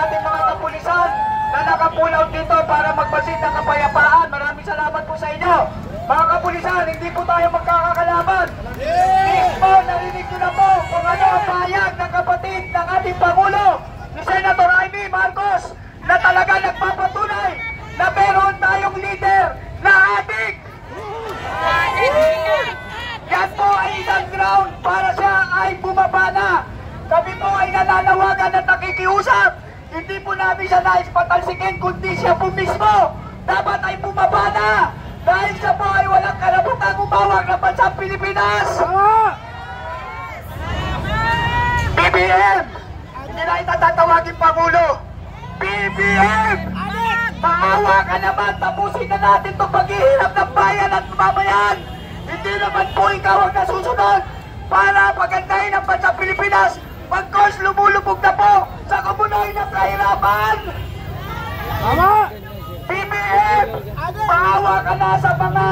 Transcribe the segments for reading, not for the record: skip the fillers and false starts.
ating mga kapulisan na nakapulaw dito para magbasid ng kapayapaan. Maraming salamat po sa inyo. Mga kapulisan, hindi po tayo magkakakalaban. Mismo, narinig nyo na po kung ano ang pahayag ng kapatid ng ating Pangulo, ni Senator Amy Marcos, na talaga nagpapatunay na meron tayong leader na adik. Yan po ay isang ground para siya ay bumaba na. Kami po ay nananawagan at nakikiusap. Hindi po namin siya nais patalsikin, kundi siya po mismo dapat ay bumaba na. Dahil siya po ay walang karapatang umawag ng bansang Pilipinas. BBM! Hindi na itatatawagin Pangulo. BBM! Maawa ka naman, tapusin na natin itong paghihirap ng bayan at mamayan. Hindi naman po ikaw ang nasusunod para pagandahin ang bansang Pilipinas. Pagkos lumulubog na po sa kabunoy ng kahirapan. Tama! BBM! Maawa ka na sa mga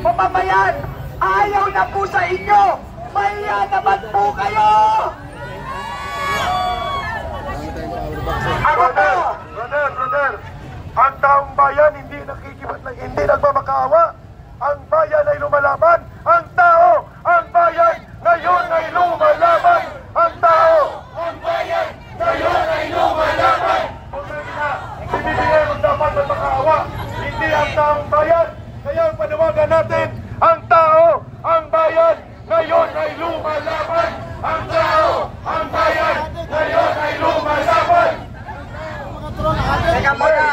mamamayan. Ayaw na po sa inyo. Mahiya naman po kayo. Ako po. Brother, ang taong bayan hindi hindi nagmamakaawa. Ang bayan ay lumalaban. Ang tao, ang bayan, ngayon ay lumalaban. Ang tao, ang bayan, ngayon ay lumalaban. Si BBM ang dapat magmakaawa, hindi ang taong bayan. Kaya ang panawagan natin, ang tao, ang bayan, ngayon ay lumalaban. Ang tao, ang bayan, ngayon ay lumalaban. Teka muna.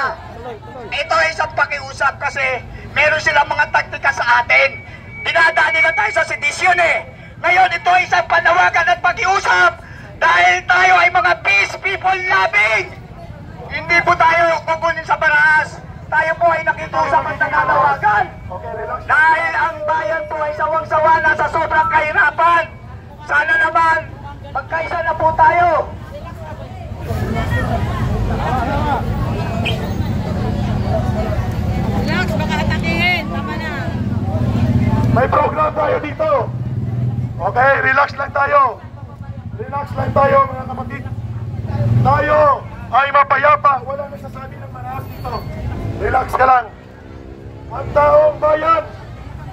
Ito ay isang pakiusap kasi meron silang mga taktika sa atin. Dinadaan nila tayo sa sedisyon eh. Ngayon ito ay isang panawagan at pakiusap dahil tayo ay mga peace people loving. Hindi po tayo kukunin sa baras. Tayo po ay nakikusap at nananawagan. Dahil ang bayan po ay sawang-sawa na sa sobrang kahirapan. Sana naman magkaisa na po tayo. Relax, baka atakihin. Tama na. May program tayo dito. Okay, relax lang tayo. Relax lang tayo mga kapatid. Tayo ay mapayapa. Walang nagsasabi ng manaas dito. Relax ka lang. Ang taong bayan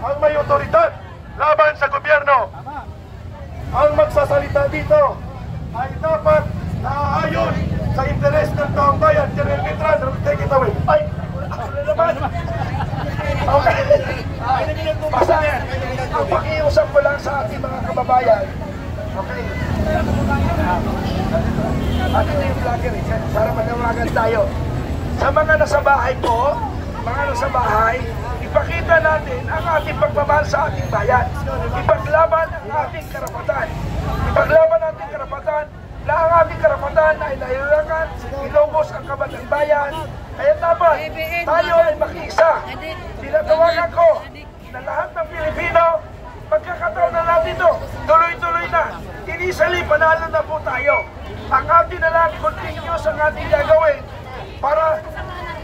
ang may otoridad laban sa gobyerno. Ang magsasalita dito ay dapat naaayon sa interes ng taong bayan. General Mitran, take it away. Ay, ano naman? Okay. Basta yan. Ang pakiusap ko lang sa ating mga kababayan. Okay. Ano yung vlogger? Para manawagan tayo. Sa mga nasa bahay po, mga nasa bahay, ipakita natin ang ating pagmamahal sa ating bayan. Ipaglaban ang ating karapatan. Ipaglaban ang ating karapatan na ang ating karapatan ay nailangan ilubos ang kaban ng bayan. Kaya dapat tayo ay makiisa. Pinatawagan ko na lahat ng Pilipino, magkakataon na natin ito. Tuloy-tuloy na. Inisali, panalo na po tayo. Ang ating na lang continuous ang ating gagawin para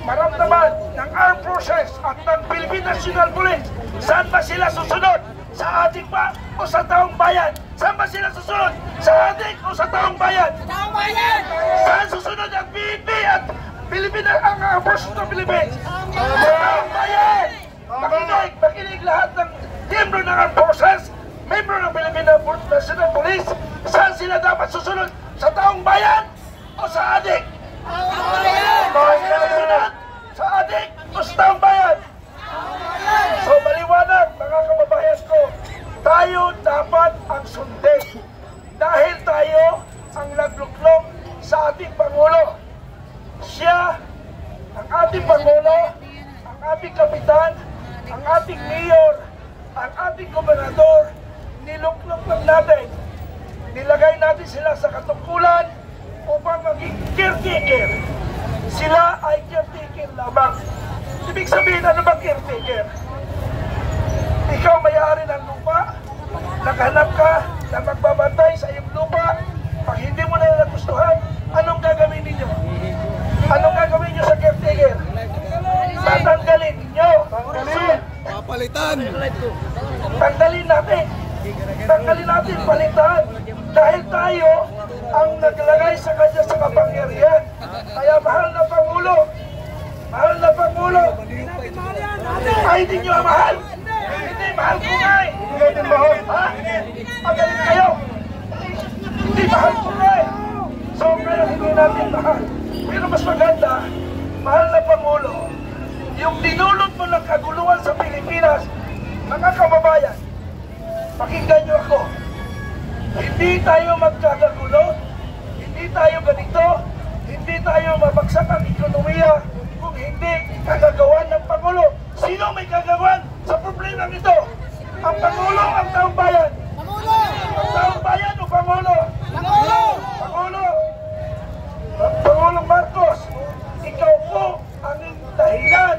maramdaman ng Armed Forces at ng Philippine National Police. Saan ba sila susunod? Sa ating ba o sa taong bayan? Saan ba sila susunod? Sa ating o sa taong bayan? Taong bayan! Saan susunod ang PNP at Pilipinas, ang Armed Forces ng Philippines? Taong bayan! Makinig lahat ng membro ng Armed Forces, membro ng Philippine National Police. Saan sila dapat susunod? Sa taong bayan o sa adik? Taong bayan! Susunod sa adik o sa taong bayan? So maliwanag mga kababayan ko, tayo dapat ang sundin dahil tayo ang nagluklok sa ating Pangulo. Siya, ang ating Pangulo, ang ating kapitan, ang ating mayor, ang ating gobernador, niluklok lang natin. Nilagay natin sila sa katungkulan upang maging caretaker. Sila ay caretaker lamang. Ibig sabihin, ano ba caretaker? Ikaw may-ari ng lupa, naghanap ka na magbabantay sa iyong lupa. Pag hindi mo na nagustuhan, anong gagawin ninyo? Anong gagawin nyo sa caretaker? Tatanggalin ninyo. Papalitan! Tanggalin natin. Tanggalin natin, palitan. Dahil tayo ang naglagay sa kanya sa kapangyarihan. hindi nyo mahal. Hindi, mahal ko nga eh. Hindi kayo din mahal. Ha? Magaling kayo. Hindi, mahal ko nga eh. So, kaya hindi natin mahal. Pero mas maganda, mahal na Pangulo, yung dinulot mo ng kaguluhan sa Pilipinas, mga kababayan, pakinggan nyo ako. Hindi tayo magkakagulo, hindi tayo ganito, hindi tayo mabagsak ang ekonomiya kung hindi kagagawan ng Pangulo. Sino may kagagawan sa problema ito? Ang Pangulo, ang taong bayan. Ang taong bayan o Pangulo? Pangulo! Pangulong Marcos, ikaw po ang dahilan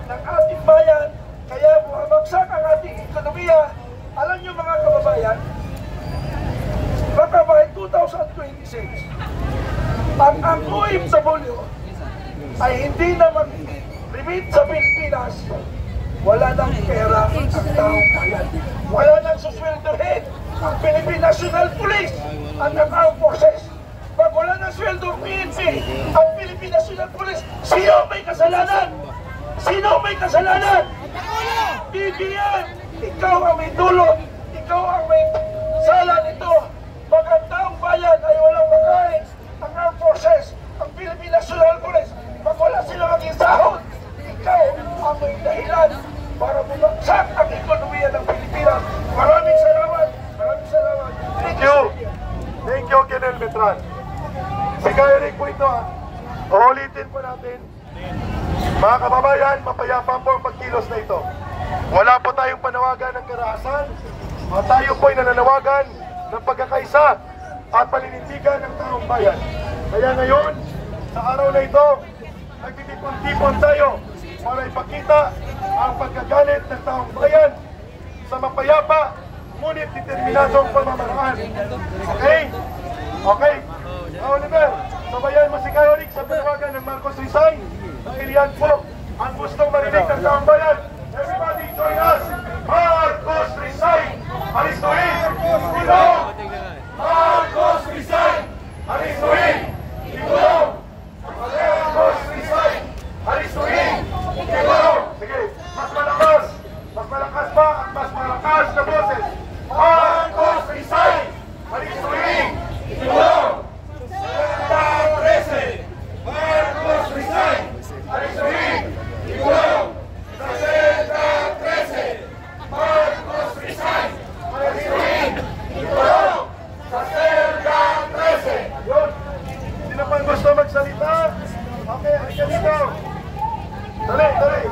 ng ating bayan, kaya bumabagsak ang ating ekonomiya. Alam niyo mga kababayan, baka by 2026, ang OFW ay hindi na mag-remit sa Pilipinas, wala nang pera ang taong bayan. Wala nang susweldohin ang Philippine National Police at ang Armed Forces. Pag wala nang sweldo ang PNP, ang Philippine National Police, sino may kasalanan? Sino may kasalanan? BBM! Ikaw ang may dulot, ikaw ang may sala nito. Pag ang taong bayan ay walang makain, ang Armed Forces, ang Philippine National Police, pag wala sila maging sahod, ikaw ang may dahilan para bumagsak ang ekonomiya ng Pilipinas. Maraming salamat. Maraming salamat. Thank you. Thank you, Colonel Betran. Si Eric po ito ha. Uulitin po natin. Mga kababayan, mapayapa po ang pagkilos na ito. Wala po tayong panawagan ng karahasan. Tayo po ay nananawagan ng pagkakaisa at paninindigan ng taong bayan. Kaya ngayon, sa araw na ito, nagtitipon-tipon tayo para ipakita ang pagkagalit ng taong bayan sa mapayapa, ngunit determinadong pamamaraan. Okay? Okay? Oliver, sabayan mo si Eric sa panawagan ng Marcos Rizal. Dahil yan po ang gustong marinig ng taong bayan. Everybody join us! Marcos Rizal! Aristoin! Tulong! Marcos Rizal! Aristoin! Tulong! Marcos Rizal! Aristoin! Tulong! Sige, mas malakas pa at mas malakas na boses. Marcos Rizal! Aristoin! Tulong! Santa 13! Marcos Rizal! Aristoin! Tulong! Santa 13! Marcos Rizal! Aristoin! Tulong! Santa 13! Yun! Sino pang gusto magsalita? Okay, halika dito! Dali, dali!